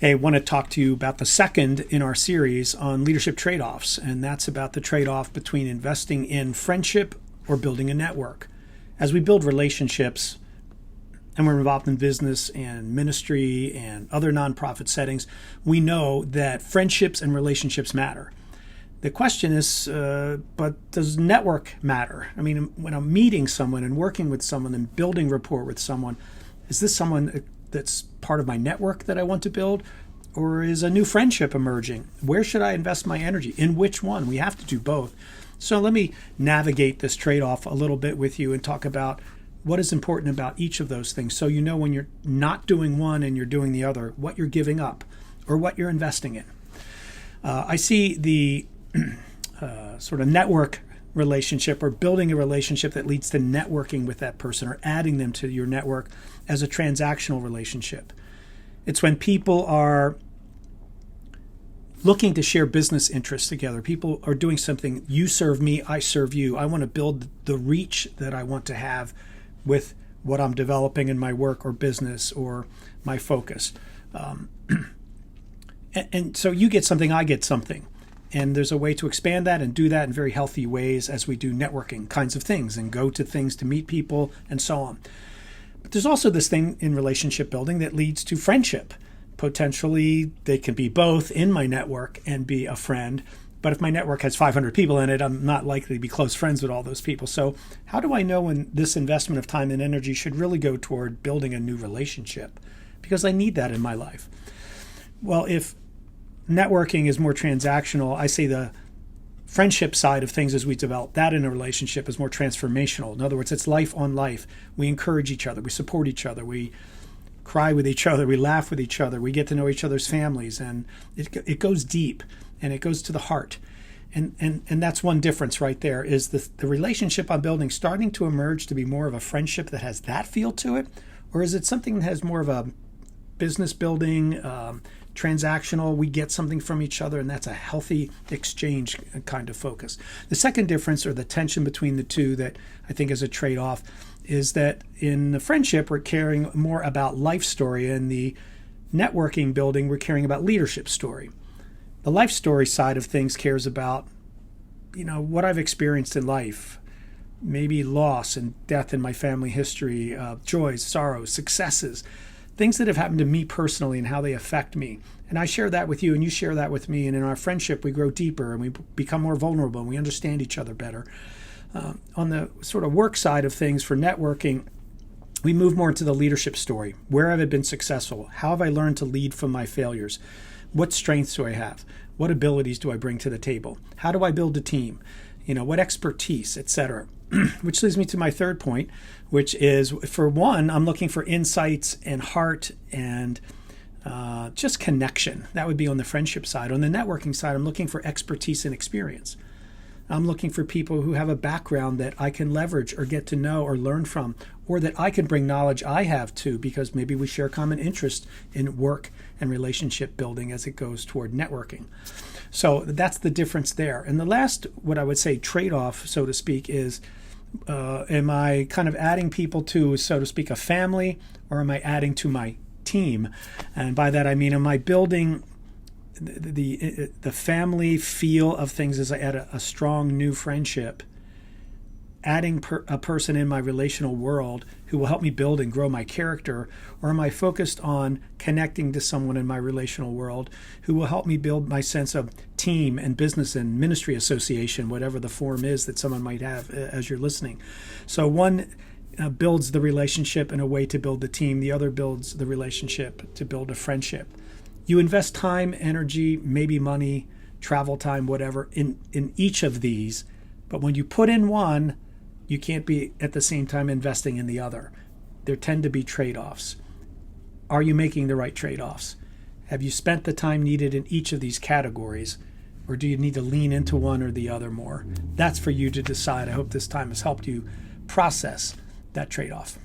Hey, I want to talk to you about the second in our series on leadership trade-offs, and that's about the trade-off between investing in friendship or building a network. As we build relationships, and we're involved in business and ministry and other nonprofit settings, we know that friendships and relationships matter. The question is, but does network matter? I mean, when I'm meeting someone and working with someone and building rapport with someone, is this someone that's part of my network that I want to build? Or is a new friendship emerging? Where should I invest my energy? In which one? We have to do both. So let me navigate this trade-off a little bit with you and talk about what is important about each of those things, so you know when you're not doing one and you're doing the other, what you're giving up or what you're investing in. I see the sort of network relationship or building a relationship that leads to networking with that person or adding them to your network as a transactional relationship. It's when people are looking to share business interests together. People are doing something, you serve me, I serve you. I want to build the reach that I want to have with what I'm developing in my work or business or my focus. And so you get something, I get something. And there's a way to expand that and do that in very healthy ways as we do networking kinds of things and go to things to meet people and so on. But there's also this thing in relationship building that leads to friendship. Potentially, they can be both in my network and be a friend. But if my network has 500 people in it, I'm not likely to be close friends with all those people. So how do I know when this investment of time and energy should really go toward building a new relationship? Because I need that in my life. Well, if networking is more transactional, I say the friendship side of things as we develop that in a relationship is more transformational. In other words, it's life on life. We encourage each other. We support each other. We cry with each other. We laugh with each other. We get to know each other's families. And it goes deep and it goes to the heart. And that's one difference right there is the relationship I'm building starting to emerge to be more of a friendship that has that feel to it? Or is it something that has more of a business building, transactional, we get something from each other, and that's a healthy exchange kind of focus. The second difference, or the tension between the two that I think is a trade-off, is that in the friendship, we're caring more about life story. In the networking building, we're caring about leadership story. The life story side of things cares about, what I've experienced in life, maybe loss and death in my family history, joys, sorrows, successes, things that have happened to me personally and how they affect me. And I share that with you and you share that with me. And in our friendship, we grow deeper and we become more vulnerable and we understand each other better. On the sort of work side of things for networking, we move more into the leadership story. Where have I been successful? How have I learned to lead from my failures? What strengths do I have? What abilities do I bring to the table? How do I build a team? What expertise, etc. Which leads me to my third point, which is, for one, I'm looking for insights and heart and just connection. That would be on the friendship side. On the networking side, I'm looking for expertise and experience. I'm looking for people who have a background that I can leverage or get to know or learn from, or that I can bring knowledge I have to, because maybe we share common interest in work and relationship building as it goes toward networking. So that's the difference there. And the last, what I would say, trade-off, so to speak, is am I kind of adding people to, so to speak, a family, or am I adding to my team? And by that I mean, am I building the family feel of things as I add a strong new friendship, adding a person in my relational world who will help me build and grow my character? Or am I focused on connecting to someone in my relational world who will help me build my sense of team and business and ministry association, whatever the form is that someone might have as you're listening? So one builds the relationship in a way to build the team. The other builds the relationship to build a friendship. You invest time, energy, maybe money, travel time, whatever, in each of these. But when you put in one, you can't be at the same time investing in the other. There tend to be trade-offs. Are you making the right trade-offs? Have you spent the time needed in each of these categories? Or do you need to lean into one or the other more? That's for you to decide. I hope this time has helped you process that trade-off.